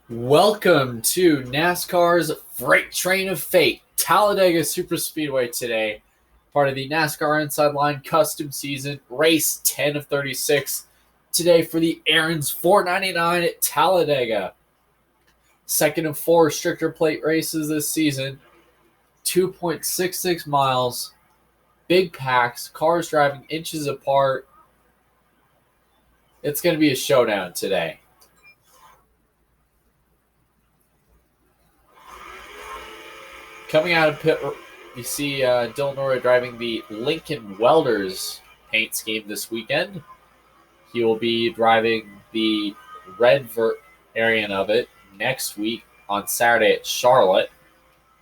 Welcome to NASCAR's Freight Train of Fate, Talladega Superspeedway today, part of the NASCAR Inside Line Custom Season, race 10 of 36, today for the Aaron's 499 at Talladega. Second of four restrictor plate races this season, 2.66 miles, big packs, cars driving inches apart. It's going to be a showdown today. Coming out of pit, you see Dylan Norrie driving the Lincoln Welders paint scheme this weekend. He will be driving the red variant of it next week on Saturday at Charlotte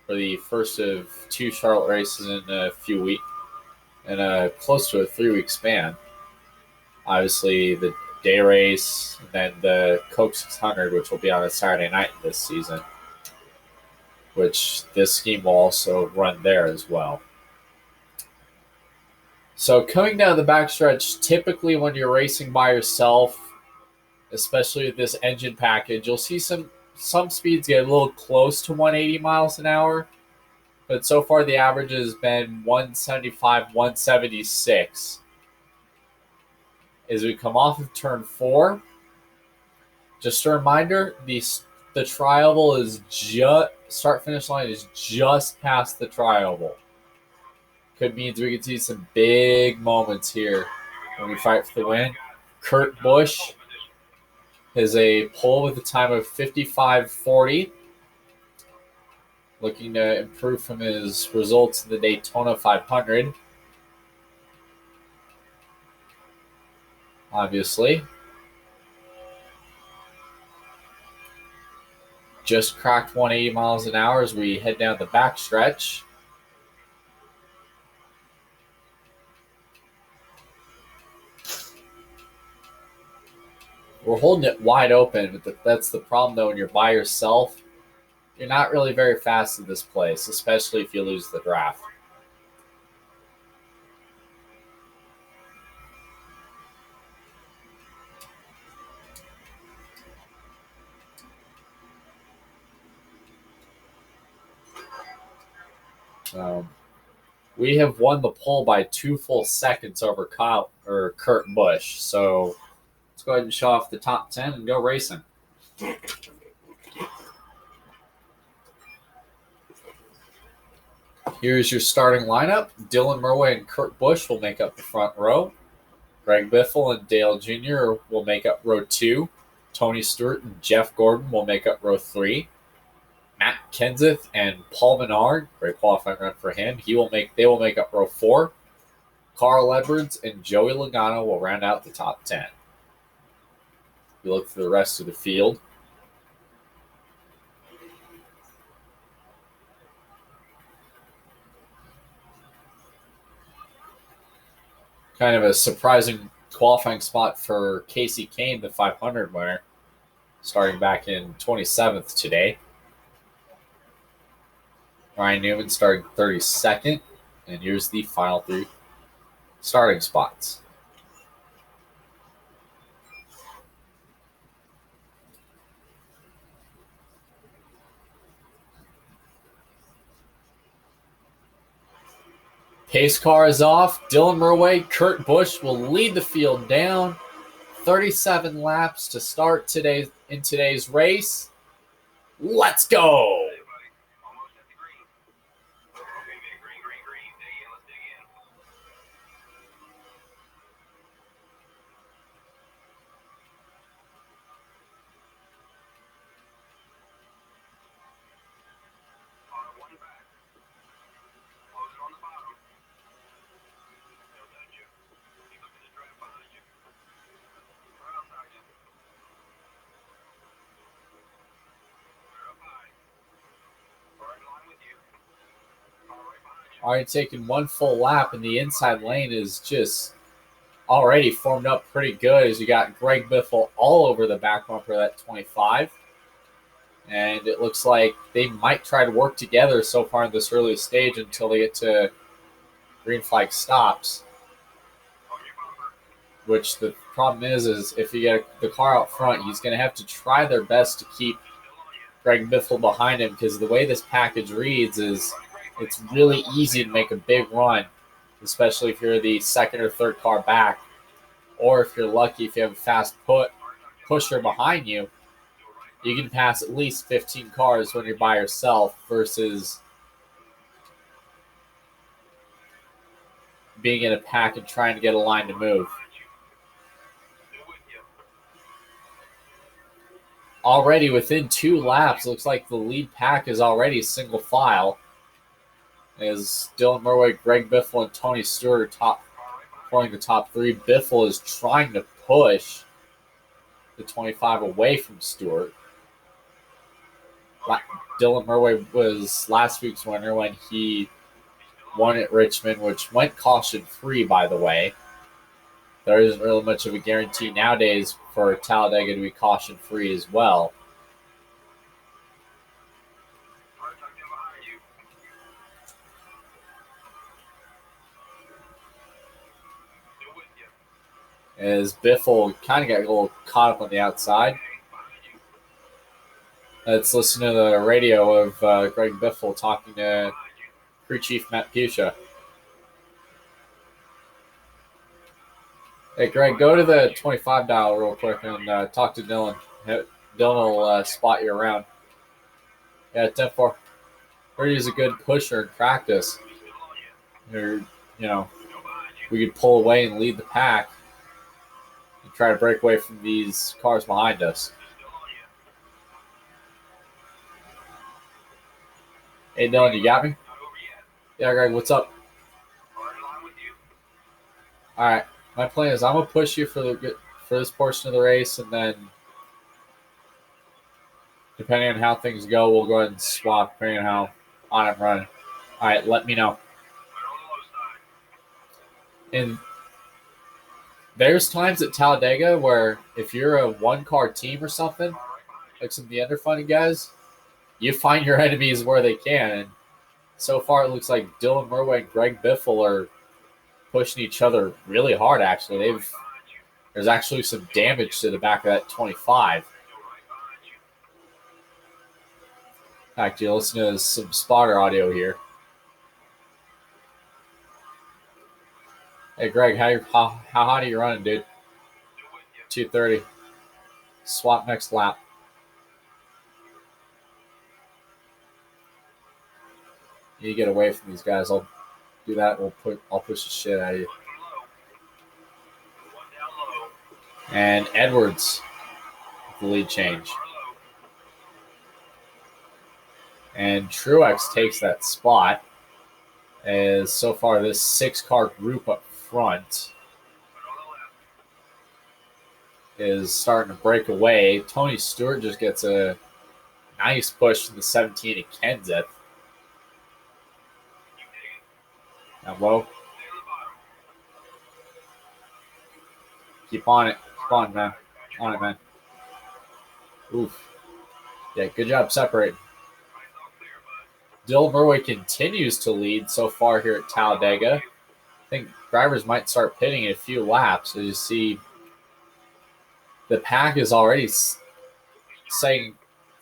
for the first of two Charlotte races in a few weeks, in a close to a 3-week span. Obviously, the day race, and then the Coke 600, which will be on a Saturday night this season, which this scheme will also run there as well. So coming down the backstretch, typically when you're racing by yourself, especially with this engine package, you'll see some speeds get a little close to 180 miles an hour, but so far the average has been 175, 176. As we come off of turn 4, just a reminder, the tri-oval is start-finish line is just past the tri-oval. Could means we could see some big moments here when we fight for the win. Kurt Busch has a pole with a time of 55:40, looking to improve from his results in the Daytona 500. Obviously. Just cracked 180 miles an hour as we head down the backstretch. We're holding it wide open, but that's the problem, though. When you're by yourself, you're not really very fast in this place, especially if you lose the draft. We have won the pole by 2 full seconds over Kurt Busch. So let's go ahead and show off the top 10 and go racing. Here's your starting lineup. Dylan Norrie and Kurt Busch will make up the front row. Greg Biffle and Dale Jr. will make up row 2. Tony Stewart and Jeff Gordon will make up row 3. Matt Kenseth and Paul Menard, great qualifying run for him. They will make up row 4. Carl Edwards and Joey Logano will round out the top 10. We look for the rest of the field. Kind of a surprising qualifying spot for Casey Kane, the 500 winner, starting back in 27th today. Ryan Newman starting 32nd, and here's the final 3 starting spots. Pace car is off. Dylan Norrie, Kurt Busch will lead the field down. 37 laps to start today's race. Let's go! Already taking 1 full lap, and the inside lane is just already formed up pretty good as you got Greg Biffle all over the back bumper of that 25. And it looks like they might try to work together so far in this early stage until they get to green flag stops. Which the problem is if you get the car out front, he's going to have to try their best to keep Greg Biffle behind him, because the way this package reads is it's really easy to make a big run, especially if you're the second or third car back, or if you're lucky, if you have a fast pusher behind you, you can pass at least 15 cars when you're by yourself versus being in a pack and trying to get a line to move. Already within 2 laps, looks like the lead pack is already single file. As Dylan Murray, Greg Biffle, and Tony Stewart are forming the top 3. Biffle is trying to push the 25 away from Stewart. Dylan Murray was last week's winner when he won at Richmond, which went caution-free, by the way. There isn't really much of a guarantee nowadays for Talladega to be caution-free as well. As Biffle kind of got a little caught up on the outside. Let's listen to the radio of Greg Biffle talking to crew chief Matt Pusha. Hey, Greg, go to the 25 dial real quick and talk to Dylan. Dylan will spot you around. Yeah, 10-4. Heard he's a good pusher in practice. We could pull away and lead the pack and try to break away from these cars behind us. Hey, Dylan, you got me? Yeah, Greg, what's up? All right. My plan is I'm going to push you for this portion of the race, and then depending on how things go, we'll go ahead and swap depending on how I'm running. All right, let me know. And there's times at Talladega where if you're a one-car team or something, like some of the underfunded guys, you find your enemies where they can. And so far, it looks like Dylan Murray and Greg Biffle are pushing each other really hard, actually. There's actually some damage to the back of that 25. In fact, you listen to some spotter audio here. Hey, Greg, how hot are you running, dude? 230. Swap next lap. You get away from these guys. I'll do that. I'll push the shit out of you. And Edwards, the lead change. And Truex takes that spot. As so far, this 6-car group up front is starting to break away. Tony Stewart just gets a nice push from the 17 of Kenseth. Down low. Keep on it. Keep on, man. On it, man. Oof. Yeah, good job separating. Dylan Murray continues to lead so far here at Talladega. I think drivers might start pitting in a few laps. As you see, the pack is already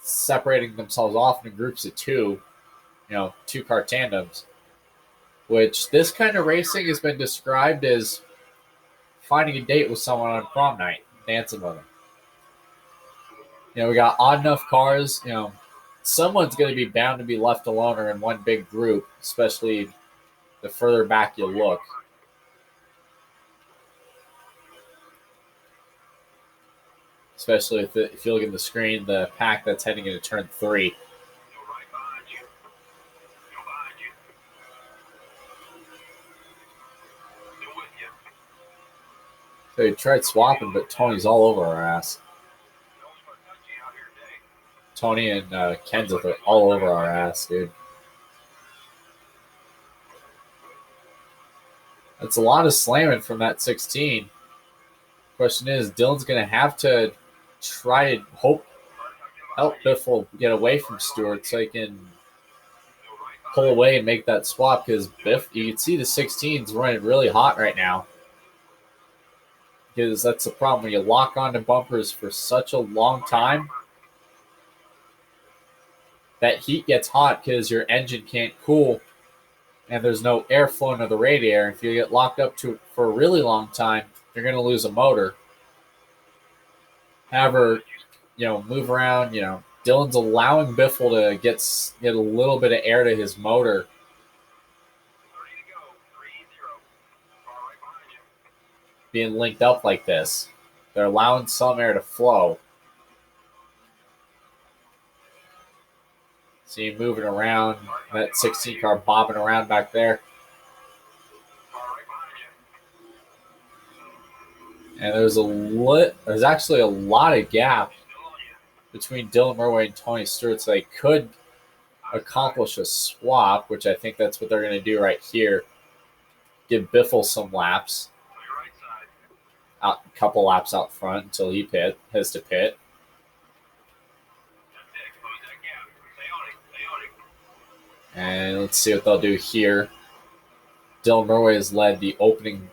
separating themselves off in groups of 2, 2-car tandems, which this kind of racing has been described as finding a date with someone on prom night, dancing with them. We got odd enough cars, someone's going to be bound to be left alone or in one big group, especially the further back you look. Especially if you look at the screen, the pack that's heading into turn 3. So he tried swapping, but Tony's all over our ass. Tony and Kenseth are all over our ass, dude. That's a lot of slamming from that 16. Question is, Dylan's going to have to try to help Biffle get away from Stewart so he can pull away and make that swap, because you can see the 16's running really hot right now. Because that's the problem. When you lock onto bumpers for such a long time, that heat gets hot because your engine can't cool and there's no airflow into the radiator. If you get locked up to for a really long time, you're going to lose a motor. However, move around. Dylan's allowing Biffle to get a little bit of air to his motor. Being linked up like this, they're allowing some air to flow. See him moving around, that 16 car bobbing around back there. And there's actually a lot of gap between Dylan Murway and Tony Stewart, so they could accomplish a swap, which I think that's what they're going to do right here. Give Biffle some laps, a couple laps out front until he has to pit. And let's see what they'll do here. Dylan Murway has led the opening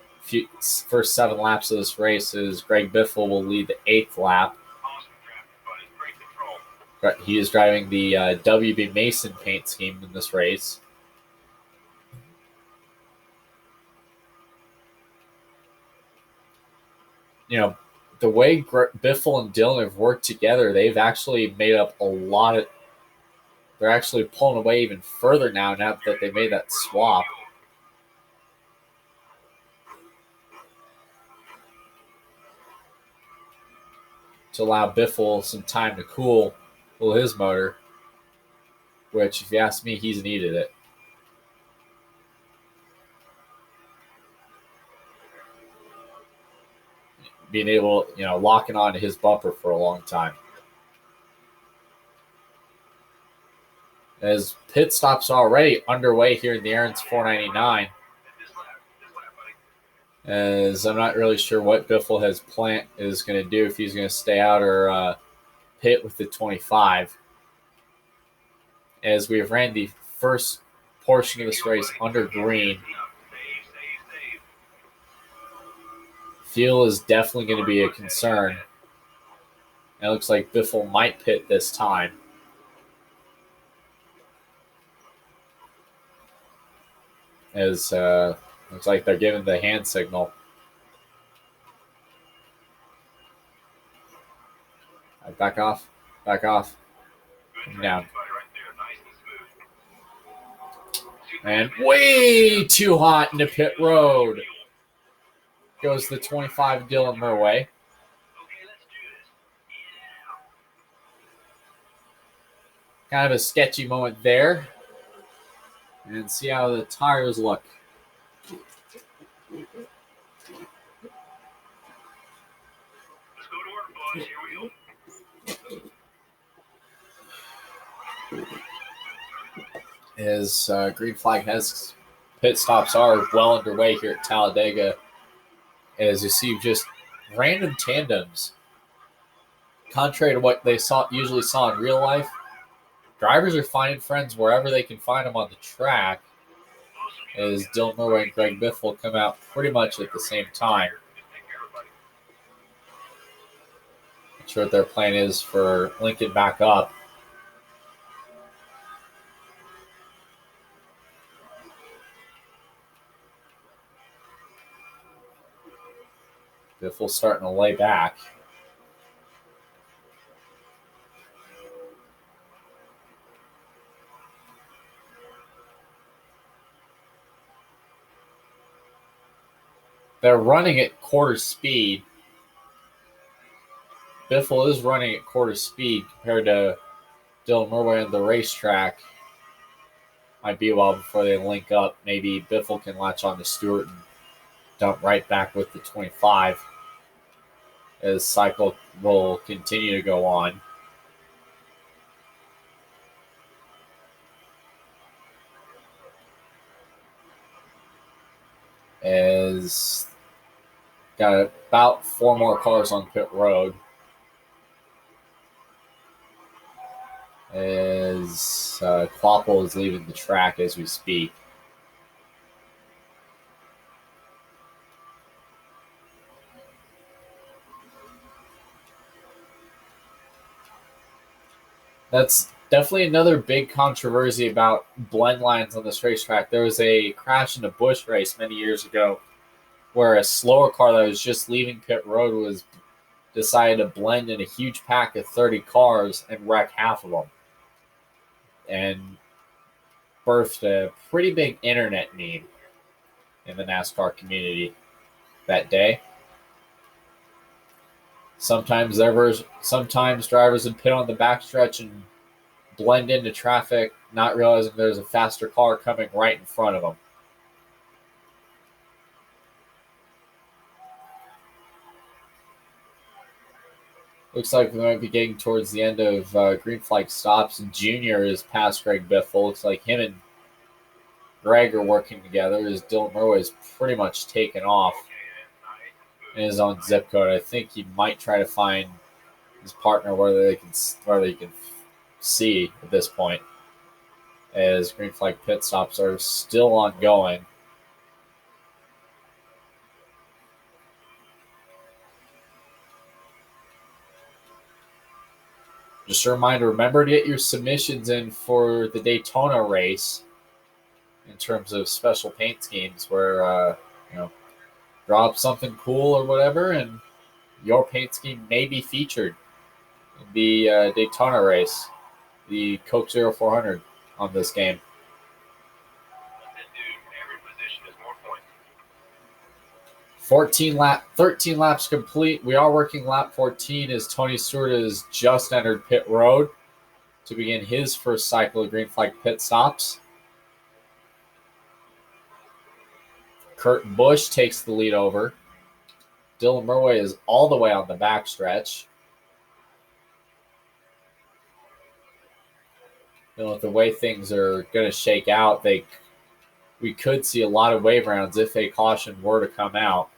first 7 laps of this race. As Greg Biffle will lead the 8th lap. He is driving the WB Mason paint scheme in this race. The way Biffle and Dylan have worked together, they've actually made up a lot of. They're actually pulling away even further now that they made that swap. To allow Biffle some time to cool his motor, which, if you ask me, he's needed it. Being able, locking onto his bumper for a long time. As pit stops are already underway here in the Aaron's 499. As I'm not really sure what Biffle is going to do, if he's going to stay out or pit with the 25. As we have ran the first portion of this race under green. Fuel is definitely going to be a concern. And it looks like Biffle might pit this time. As looks like they're giving the hand signal. Back off. Come down. And way too hot into pit road. Goes the 25 Dylan Murway. Kind of a sketchy moment there. And see how the tires look. As green flag has pit stops are well underway here at Talladega. As you see just random tandems. Contrary to what they usually saw in real life, drivers are finding friends wherever they can find them on the track. As Dylan Murway and Greg Biffle come out pretty much at the same time. Not sure what their plan is for linking back up. Biffle starting to lay back. They're running at quarter speed. Biffle is running at quarter speed compared to Dylan Murway on the racetrack. Might be a while before they link up. Maybe Biffle can latch on to Stewart and dump right back with the 25 as cycle will continue to go on. As got about 4 more cars on pit road. As Kloppel is leaving the track as we speak. That's Definitely another big controversy about blend lines on this racetrack. There was a crash in a Busch race many years ago where a slower car that was just leaving pit road was decided to blend in a huge pack of 30 cars and wreck half of them, and birthed a pretty big internet meme in the NASCAR community that day. Sometimes drivers would pit on the backstretch and blend into traffic, not realizing there's a faster car coming right in front of them. Looks like we might be getting towards the end of green flag stops, and Junior is past Greg Biffle. Looks like him and Greg are working together as Dylan Murray is pretty much taken off in his own zip code. I think he might try to find his partner whether they can see at this point, as green flag pit stops are still ongoing. Just a reminder, remember to get your submissions in for the Daytona race in terms of special paint schemes where, draw up something cool or whatever, and your paint scheme may be featured in the Daytona race, the Coke 0400 on this game. 13 laps complete. We are working lap 14 as Tony Stewart has just entered pit road to begin his first cycle of green flag pit stops. Kurt Busch takes the lead over. Dylan Murray is all the way on the backstretch. With the way things are going to shake out, we could see a lot of wave rounds if a caution were to come out.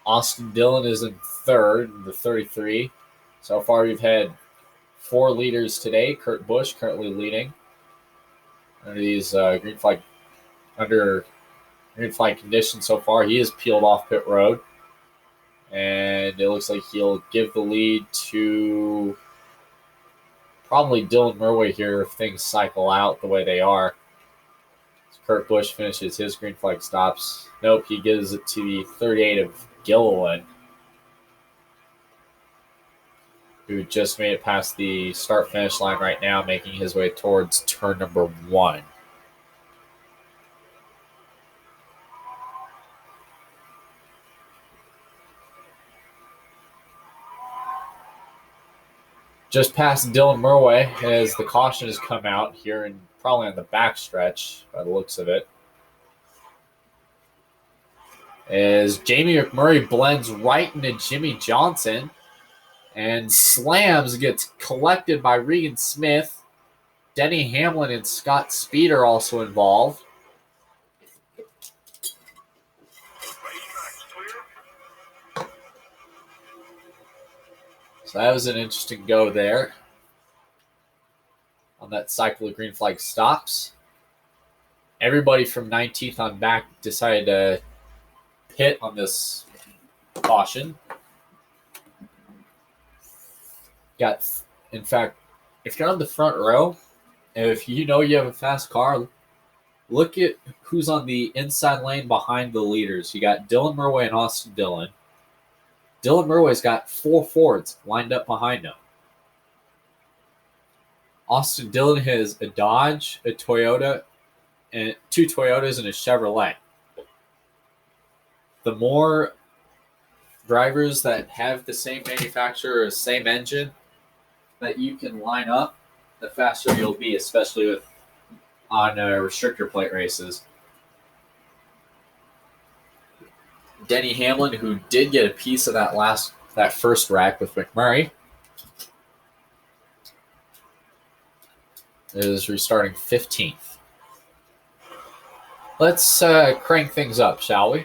Austin Dillon is in third in the 33. So far, we've had 4 leaders today. Kurt Busch currently leading under these green flag conditions so far. He is peeled off pit road, and it looks like he'll give the lead to probably Dylan Murray here if things cycle out the way they are. Kurt Busch finishes his green flag stops. Nope, he gives it to the 38 of Gilliland, who just made it past the start-finish line right now, making his way towards turn number 1. Just past Dylan Murray as the caution has come out here and probably on the backstretch by the looks of it. As Jamie McMurray blends right into Jimmy Johnson and slams, gets collected by Regan Smith. Denny Hamlin and Scott Speed are also involved. So that was an interesting go there on that cycle of green flag stops. Everybody from 19th on back decided to pit on this caution. In fact, if you're on the front row, and if you know you have a fast car, look at who's on the inside lane behind the leaders. You got Dylan Murray and Austin Dillon. Dylan Murray's got 4 Fords lined up behind him. Austin Dillon has a Dodge, a Toyota, and 2 Toyotas and a Chevrolet. The more drivers that have the same manufacturer or same engine that you can line up, the faster you'll be, especially on restrictor plate races. Denny Hamlin, who did get a piece of that first rack with McMurray, is restarting 15th. Let's crank things up, shall we?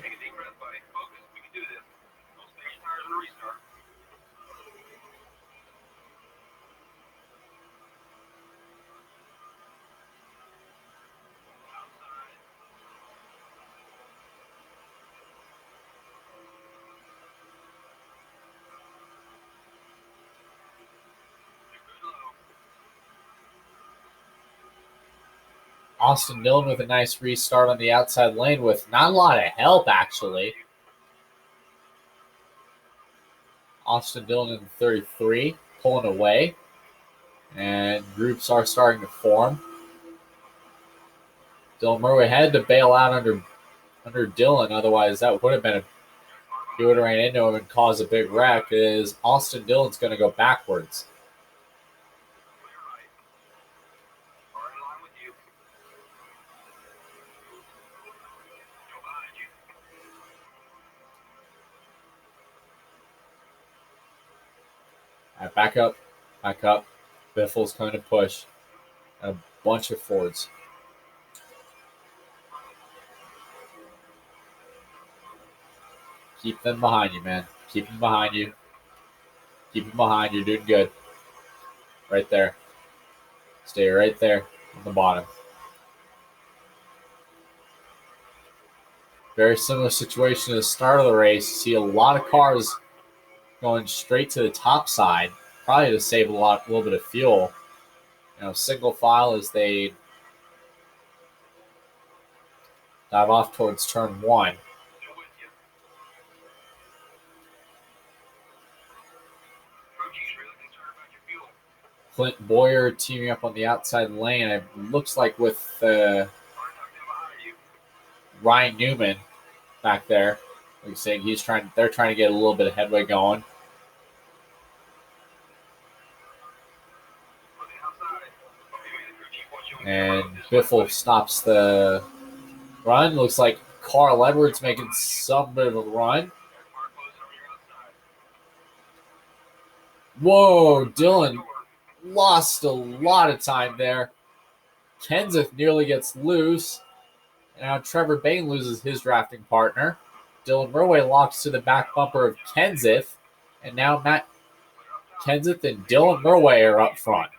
Austin Dillon with a nice restart on the outside lane with not a lot of help, actually. Austin Dillon in 33, pulling away. And groups are starting to form. Dylan Murray had to bail out under Dillon, otherwise that would have been he would have ran into him and caused a big wreck. Is Austin Dillon's going to go backwards. All right, back up. Biffle's coming to push. A bunch of Fords. Keep them behind you, man. Keep them behind you. Keep them behind. You're doing good. Right there. Stay right there on the bottom. Very similar situation to the start of the race. You see a lot of cars going straight to the top side, probably to save a little bit of fuel. Single file as they dive off towards turn 1. Clint Boyer teaming up on the outside lane. It looks like with Ryan Newman back there. Like saying they're trying to get a little bit of headway going. And Biffle stops the run. Looks like Carl Edwards making some bit of a run. Whoa, Dillon lost a lot of time there. Kenseth nearly gets loose. Now Trevor Bain loses his drafting partner. Dylan Murway locks to the back bumper of Kenseth. And now Matt Kenseth and Dylan Murway are up front.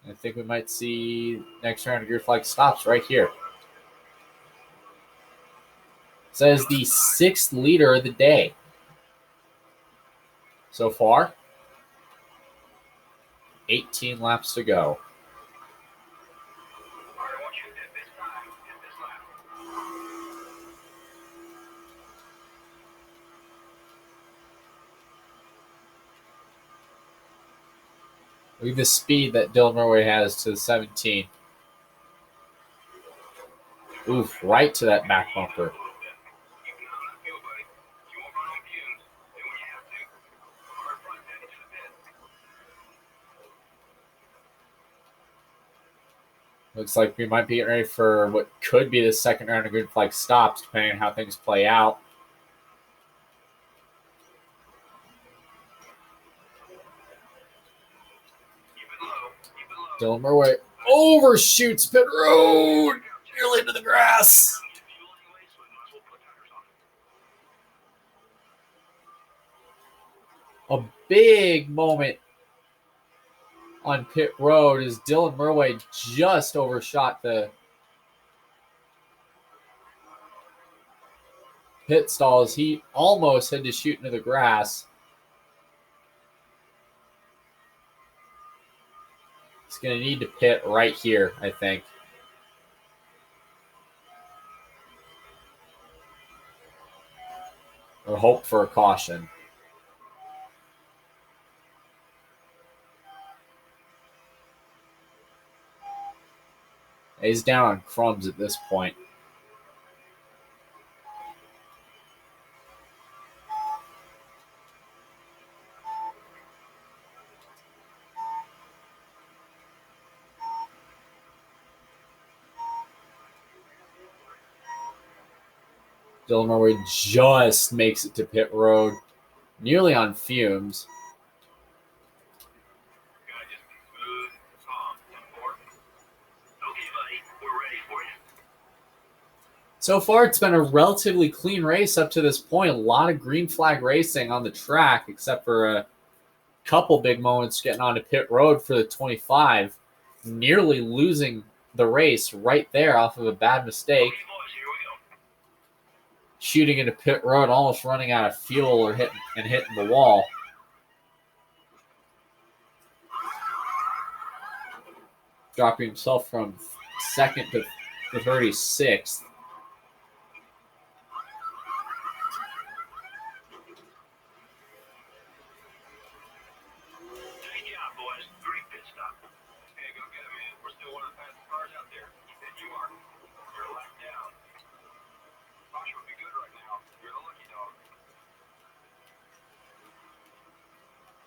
I think we might see next round of Gear Flag stops right here. Says the 6th leader of the day. So far, 18 laps to go. Look at the speed that Dylan Murray has to the 17. Oof, right to that back bumper. Looks like we might be getting ready for what could be the second round of Green Flag stops, depending on how things play out. Dylan Murray overshoots pit road, nearly into the grass. A big moment on pit road as Dylan Murway just overshot the pit stalls. He almost had to shoot into the grass. He's going to need to pit right here, I think. Or hope for a caution. He's down on crumbs at this point. Dylan Murray just makes it to pit road, nearly on fumes. So far, it's been a relatively clean race up to this point. A lot of green flag racing on the track, except for a couple big moments getting onto pit road for the 25, nearly losing the race right there off of a bad mistake. shooting into pit road, almost running out of fuel or hitting the wall. Dropping himself from second to 36th.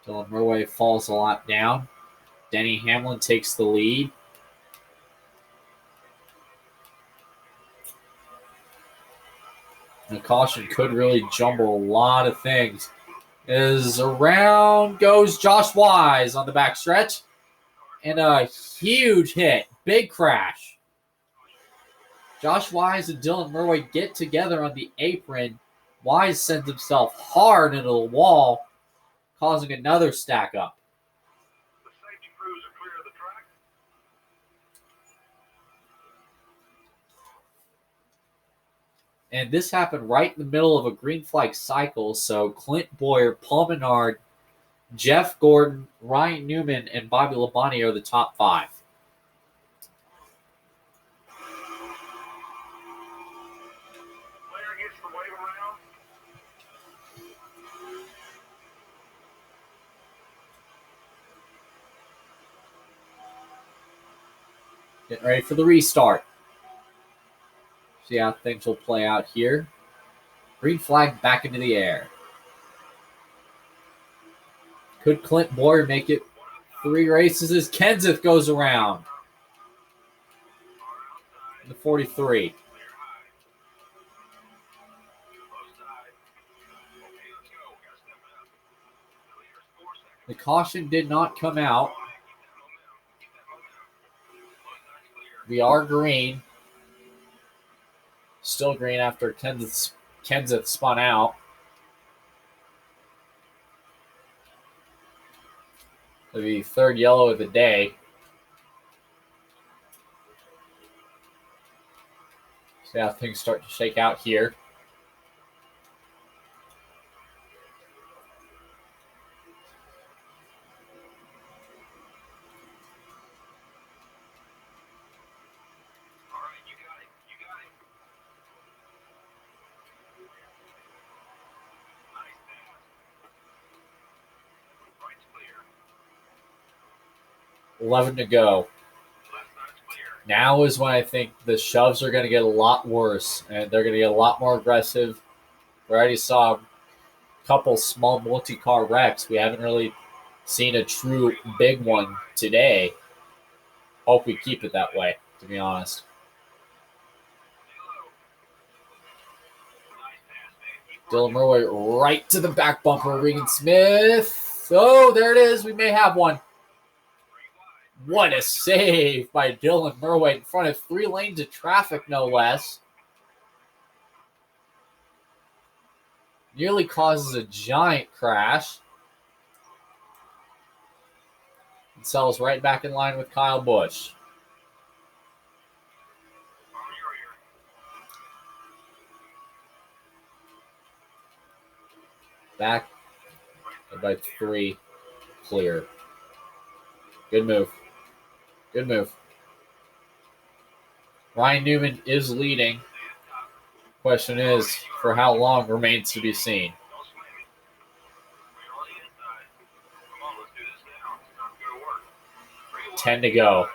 Dylan Murway falls a lot down. Denny Hamlin takes the lead. The caution could really jumble a lot of things. As around goes Josh Wise on the backstretch. And a huge hit. Big crash. Josh Wise and Dylan Murway get together on the apron. Wise sends himself hard into the wall, causing another stack up. The safety crews are clear of the track. And this happened right in the middle of a green flag cycle, so Clint Boyer, Paul Menard, Jeff Gordon, Ryan Newman, and Bobby Labonte are the top 5. Player gets the wave around. Getting ready for the restart. See how things will play out here. Green flag back into the air. Could Clint Boyer make it 3 races as Kenseth goes around? In the 43. The caution did not come out. We are green. Still green after Kenseth spun out. The 3rd yellow of the day. See how things start to shake out here. All right, you got it. You got it. Nice pass. Right's clear. 11 to go. Left side's clear. Now is when I think the shoves are going to get a lot worse, and they're going to get a lot more aggressive. We already saw a couple small multi-car wrecks. We haven't really seen a true big one today. Hope we keep it that way, to be honest. Dylan Murway right to the back bumper. Regan Smith. Oh, there it is. We may have one. What a save by Dylan Murway in front of 3 lanes of traffic, no less. Nearly causes a giant crash. And sells right back in line with Kyle Busch. Back by 3, clear. Good move. Good move. Ryan Newman is leading. Question is, for how long remains to be seen. 10 to go.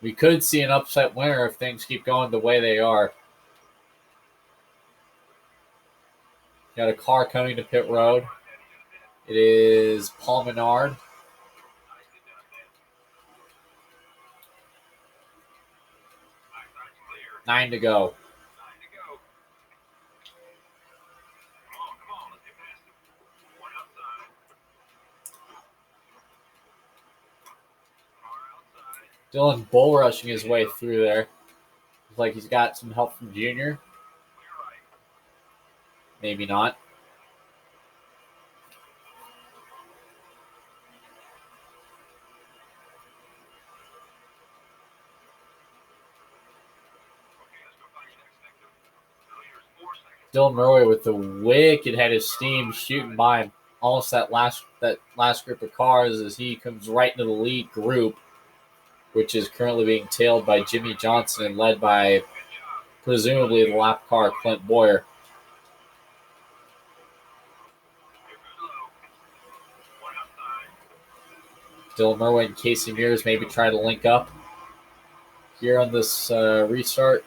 We could see an upset winner if things keep going the way they are. Got a car coming to pit road. It is Paul Menard. Nine to go. Dylan bull rushing his way through there. Looks like he's got some help from Junior. Maybe not. Dylan Murray with the wicked head of steam shooting by him. Almost that last group of cars as he comes right into the lead group, which is currently being tailed by Jimmy Johnson and led by presumably the lap car Clint Boyer. Dylan Murray and Casey Mears maybe try to link up here on this restart.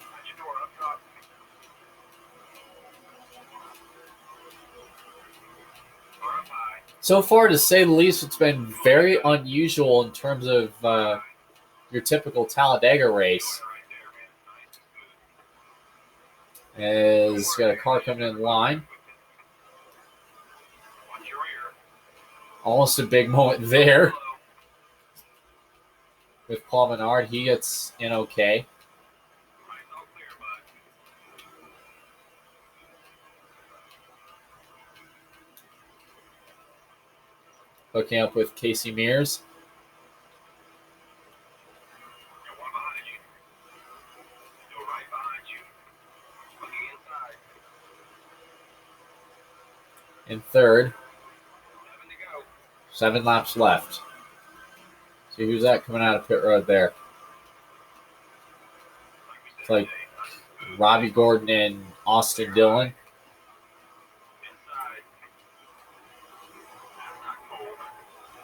So far, to say the least, it's been very unusual in terms of your typical Talladega race. As got a car coming in line. Almost a big moment there with Paul Menard. He gets in okay. Hooking up with Casey Mears. In third. 7 laps left. See who's that coming out of pit road there. It's like Robbie Gordon and Austin Dillon.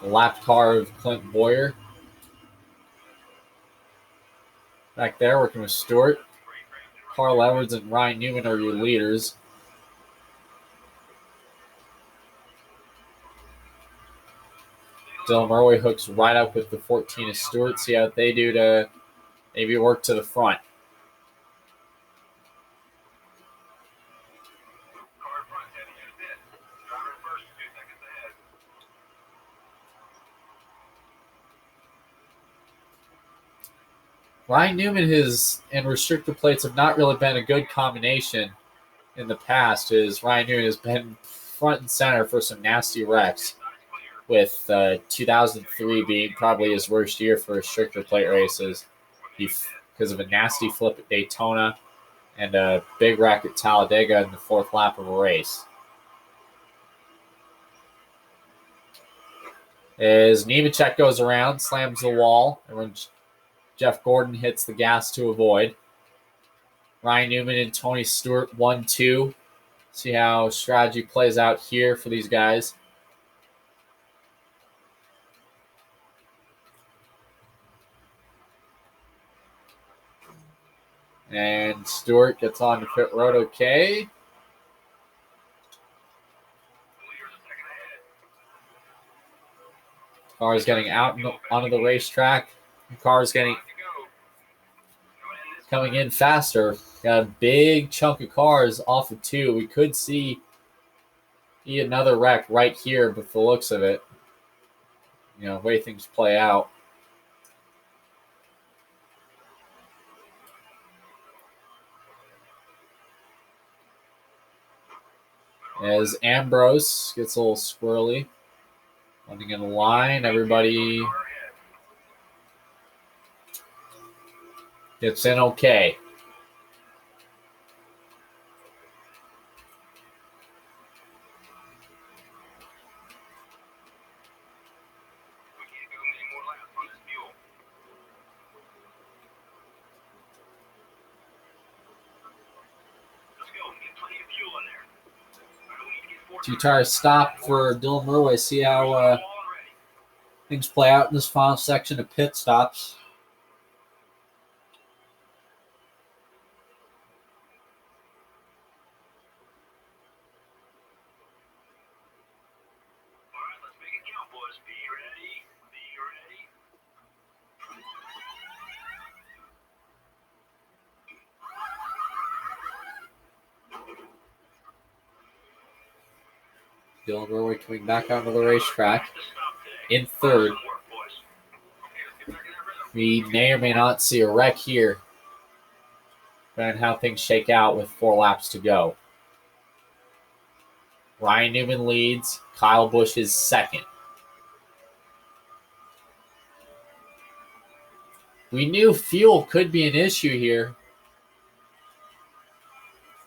The lap car of Clint Boyer. Back there working with Stewart. Carl Edwards and Ryan Newman are your leaders. Dylan Murray hooks right up with the 14 of Stewart. See how they do to maybe work to the front. Ryan Newman and restrictor plates have not really been a good combination in the past, as Ryan Newman has been front and center for some nasty wrecks, with 2003 being probably his worst year for restrictor plate races because of a nasty flip at Daytona and a big wreck at Talladega in the 4th lap of a race. As Nemechek goes around, slams the wall, and when Jeff Gordon hits the gas to avoid. Ryan Newman and Tony Stewart 1-2. See how strategy plays out here for these guys. And Stewart gets on the pit road okay. Car is getting out onto the racetrack. The car is coming in faster. Got a big chunk of cars off of 2. We could see another wreck right here with the looks of it. The way things play out. As Ambrose gets a little squirrely. Running in the line, everybody gets in okay. Two-tire stop for Dylan Murray. See how things play out in this final section of pit stops. Dylan Murray coming back onto the racetrack in third. We may or may not see a wreck here, depending on how things shake out with 4 laps to go. Ryan Newman leads. Kyle Busch is second. We knew fuel could be an issue here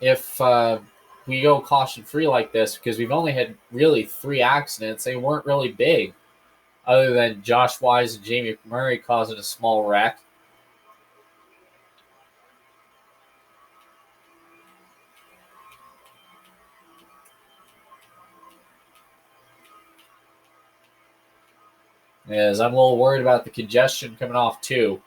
if we go caution free like this because we've only had really 3 accidents. They weren't really big, other than Josh Wise and Jamie Murray causing a small wreck. As I'm a little worried about the congestion coming off too.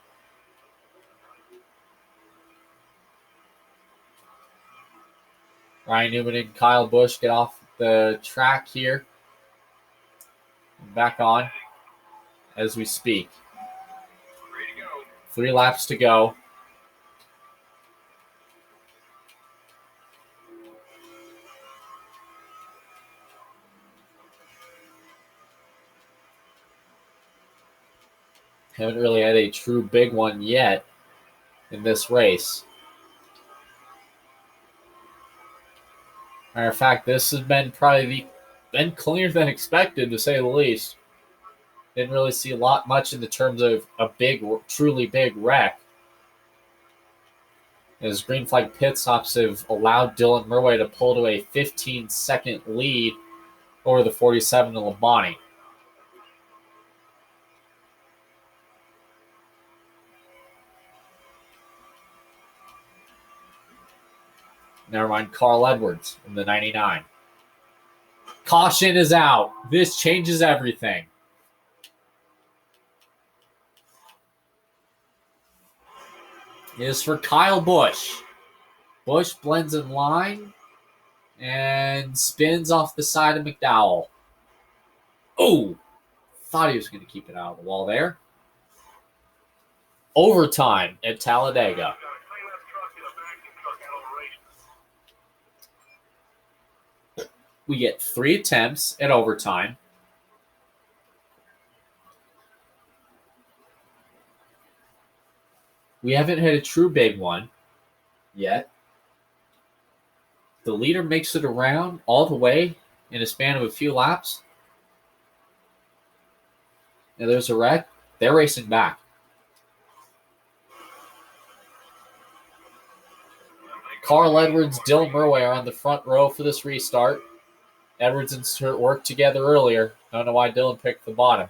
Ryan Newman and Kyle Busch get off the track here. Back on as we speak. Ready to go. 3 laps to go. Haven't really had a true big one yet in this race. Matter of fact, this has been been cleaner than expected, to say the least. Didn't really see much in the terms of a truly big wreck. As green flag pit stops have allowed Dylan Murway to pull to a 15-second lead over the 47 to Labonte. Never mind, Carl Edwards in the 99. Caution is out. This changes everything. It is for Kyle Busch. Busch blends in line and spins off the side of McDowell. Oh, thought he was going to keep it out of the wall there. Overtime at Talladega. We get 3 attempts at overtime. We haven't had a true big one yet. The leader makes it around all the way in a span of a few laps. Now there's a wreck. They're racing back. Carl Edwards, Dylan Murway are on the front row for this restart. Edwards and Stewart worked together earlier. Don't know why Dylan picked the bottom.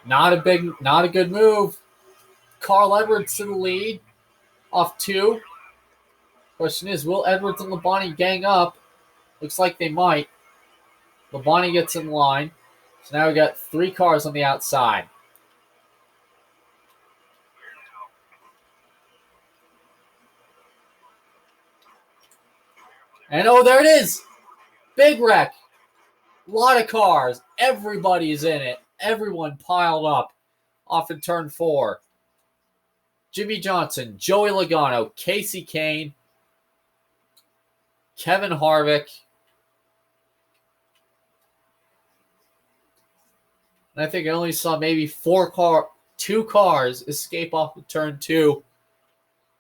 Not a good move. Carl Edwards to the lead, off 2. Question is, will Edwards and Labonte gang up? Looks like they might. Labonte gets in line. So now we got 3 cars on the outside. And oh, there it is. Big wreck. A lot of cars. Everybody's in it. Everyone piled up off in turn 4. Jimmy Johnson, Joey Logano, Casey Kane, Kevin Harvick. And I think I only saw maybe 2 cars escape off of turn 2.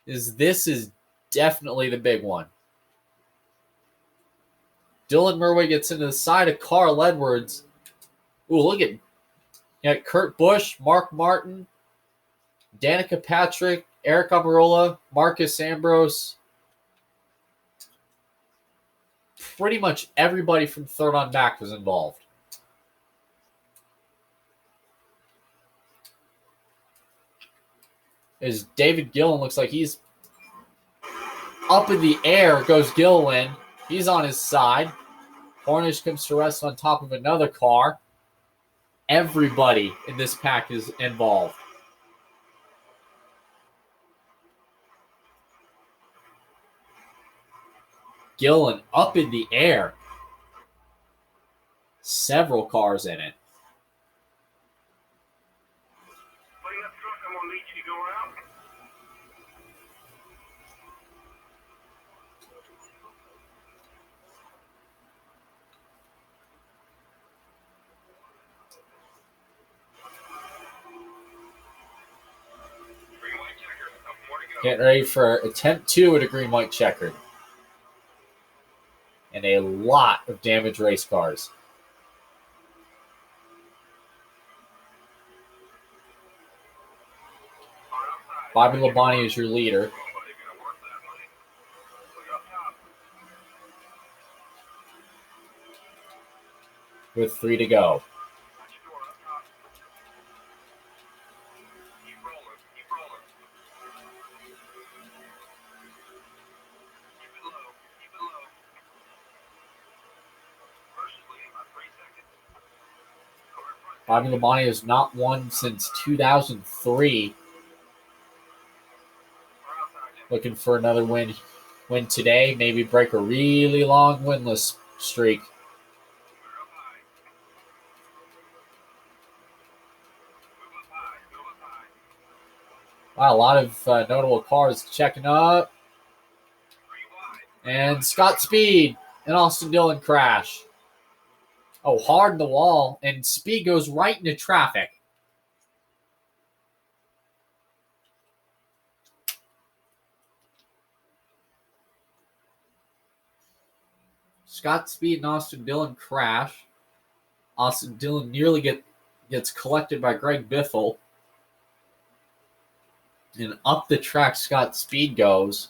This is definitely the big one. Dylan Murway gets into the side of Carl Edwards. Ooh, look at Kurt Busch, Mark Martin, Danica Patrick, Eric Almirola, Marcus Ambrose. Pretty much everybody from third on back was involved. As David Gillen looks like he's up in the air, goes Gillen. He's on his side. Hornish comes to rest on top of another car. Everybody in this pack is involved. Gillen up in the air. Several cars in it. I'm going to need you to go out. Getting ready for attempt 2 at a green white checkered. And a lot of damaged race cars. Bobby Labonte is your leader. With 3 to go. Bobby Labonte has not won since 2003. Looking for another win today. Maybe break a really long winless streak. Wow, a lot of notable cars checking up. And Scott Speed and Austin Dillon crash. Oh, hard in the wall. And Speed goes right into traffic. Scott Speed and Austin Dillon crash. Austin Dillon nearly gets collected by Greg Biffle. And up the track, Scott Speed goes.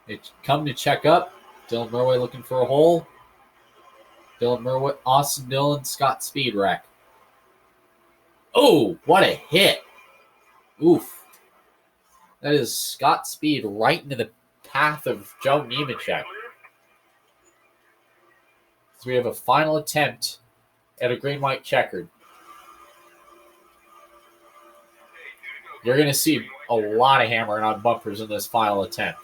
They come to check up. Dylan Murway looking for a hole. Dylan Murway, Austin Dillon, Scott Speed wreck. Oh, what a hit. Oof. That is Scott Speed right into the path of Joe Nemechek. So we have a final attempt at a green-white checkered. You're going to see a lot of hammering on bumpers in this final attempt.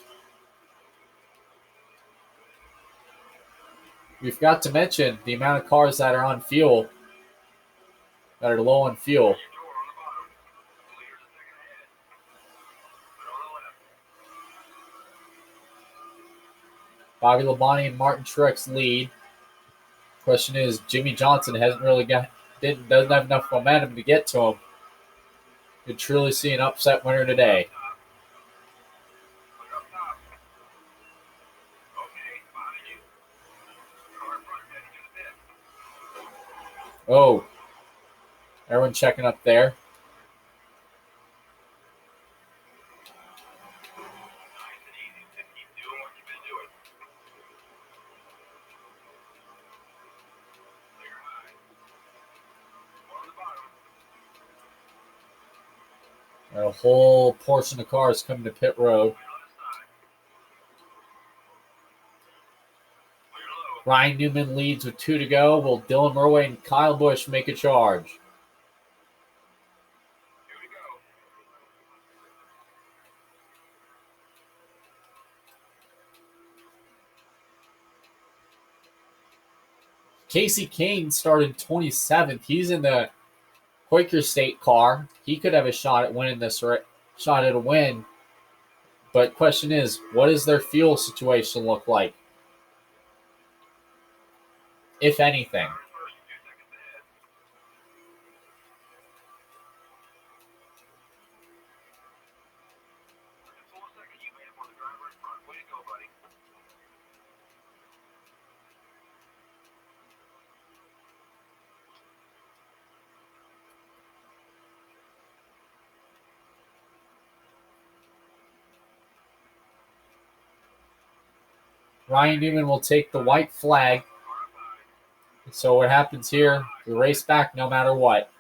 We forgot to mention the amount of cars that are on fuel, that are low on fuel. Bobby Labonte and Martin Truex lead. Question is, Jimmy Johnson doesn't have enough momentum to get to him. Could truly see an upset winner today. Oh, everyone checking up there. A whole portion of cars coming to pit road. Ryan Newman leads with 2 to go. Will Dylan Murway and Kyle Busch make a charge? Casey Kane started 27th. He's in the Quaker State car. He could have a shot at winning this, shot at a win. But question is, what does their fuel situation look like? If anything. Ryan Newman will take the white flag. So what happens here, we race back no matter what.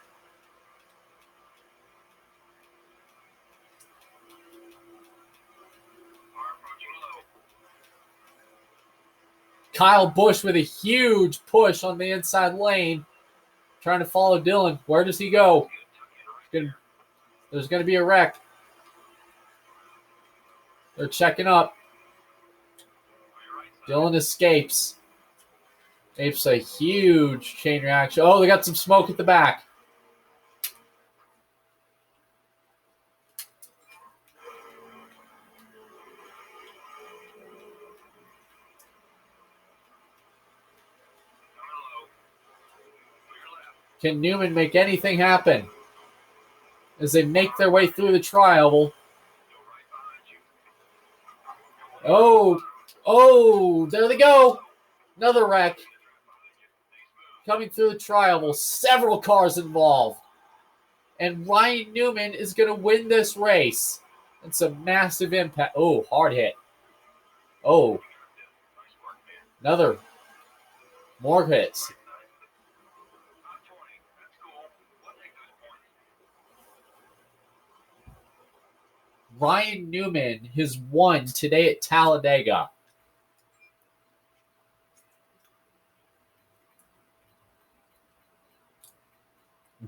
Kyle Busch with a huge push on the inside lane, trying to follow Dylan. Where does he go? There's going to be a wreck. They're checking up. Dylan escapes. Apes a huge chain reaction. Oh, they got some smoke at the back. Can Newman make anything happen as they make their way through the tri-oval? Oh, there they go. Another wreck. Coming through the tri-oval, several cars involved. And Ryan Newman is going to win this race. It's a massive impact. Oh, hard hit. Oh, another. More hits. Ryan Newman has won today at Talladega.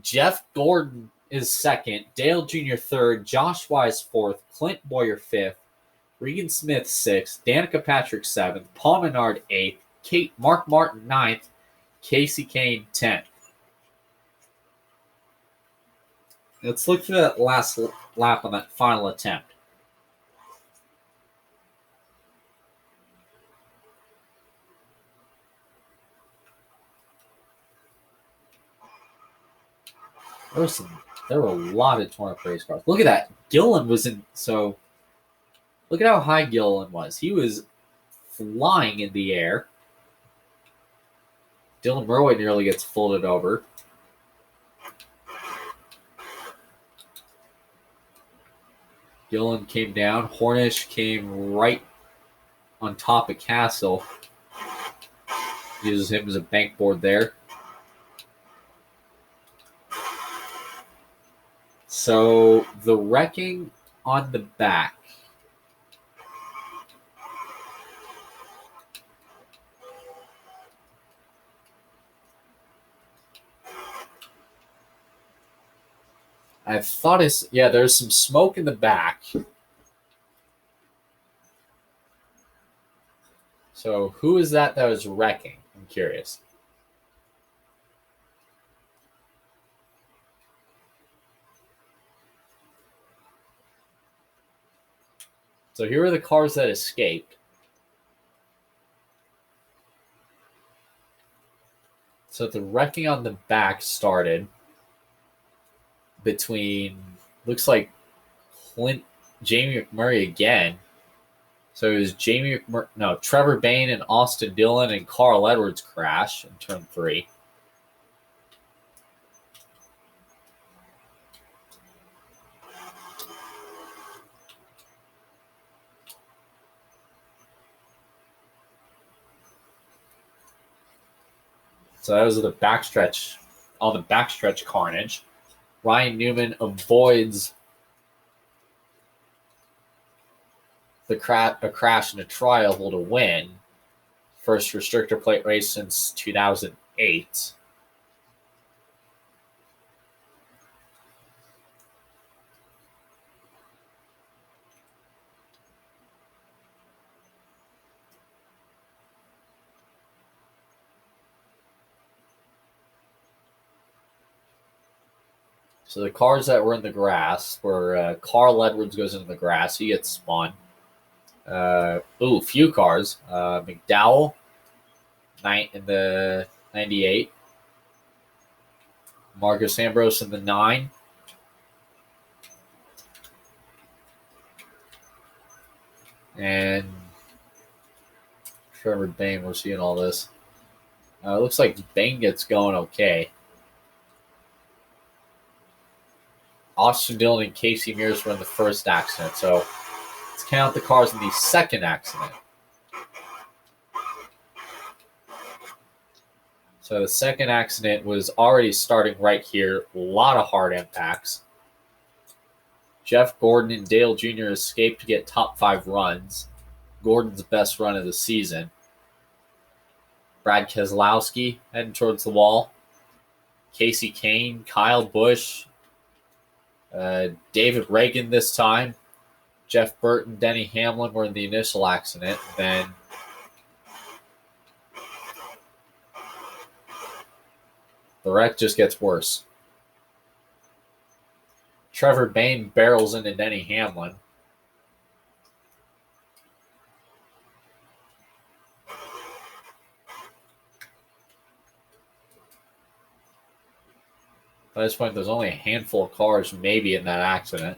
Jeff Gordon is second, Dale Jr. third, Josh Wise fourth, Clint Boyer fifth, Regan Smith sixth, Danica Patrick seventh, Paul Menard eighth, Mark Martin ninth, Casey Kane 10th. Let's look for that last lap on that final attempt. There were a lot of torn up race cars. Look at that. Gillen was in. So, look at how high Gillen was. He was flying in the air. Dylan Murray nearly gets folded over. Gillen came down. Hornish came right on top of Castle. Uses him as a bank board there. So the wrecking on the back. I thought there's some smoke in the back. So who is that was wrecking? I'm curious. So here are the cars that escaped. So the wrecking on the back started between, looks like Jamie McMurray again. So it was Trevor Bayne and Austin Dillon and Carl Edwards crash in turn 3. So that was the backstretch, all the backstretch carnage. Ryan Newman avoids a crash in a tri-oval to win. First restrictor plate race since 2008. So the cars that were in the grass were Carl Edwards goes into the grass. He gets spun. Few cars. McDowell, in the 98. Marcus Ambrose in the 9. And Trevor Bayne, we're seeing all this. Looks like Bayne gets going okay. Austin Dillon and Casey Mears were in the first accident, so let's count the cars in the second accident. So the second accident was already starting right here. A lot of hard impacts. Jeff Gordon and Dale Jr. escaped to get top 5 runs. Gordon's best run of the season. Brad Keselowski heading towards the wall. Casey Kane, Kyle Busch, David Reagan this time. Jeff Burton, Denny Hamlin were in the initial accident. Then the wreck just gets worse. Trevor Bayne barrels into Denny Hamlin. By this point, there's only a handful of cars maybe in that accident.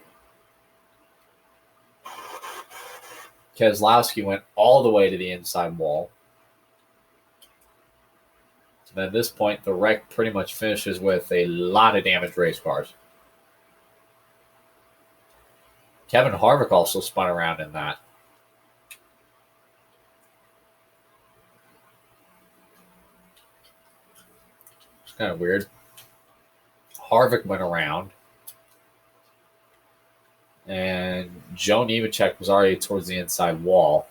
Keselowski went all the way to the inside wall. And at this point, the wreck pretty much finishes with a lot of damaged race cars. Kevin Harvick also spun around in that. It's kind of weird. Harvick went around. And Joe Nemechek was already towards the inside wall.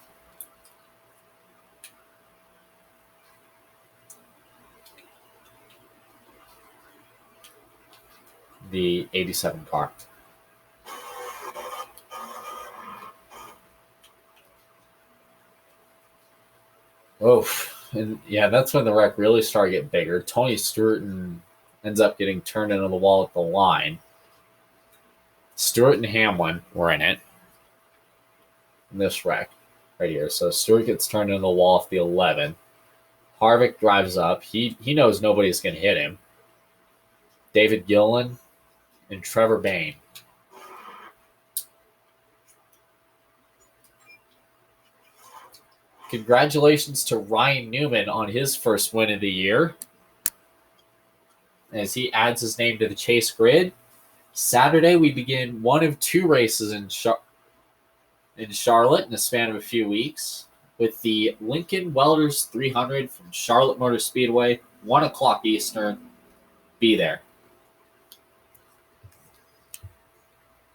The 87 car. Oh, and yeah, that's when the wreck really started getting bigger. Tony Stewart ends up getting turned into the wall at the line. Stewart and Hamlin were in it. In this wreck right here. So Stewart gets turned into the wall off the 11. Harvick drives up. He knows nobody's going to hit him. David Gillen and Trevor Bayne. Congratulations to Ryan Newman on his first win of the year as he adds his name to the chase grid. Saturday, we begin one of two races in Charlotte in the span of a few weeks with the Lincoln Welders 300 from Charlotte Motor Speedway, 1 o'clock Eastern. Be there.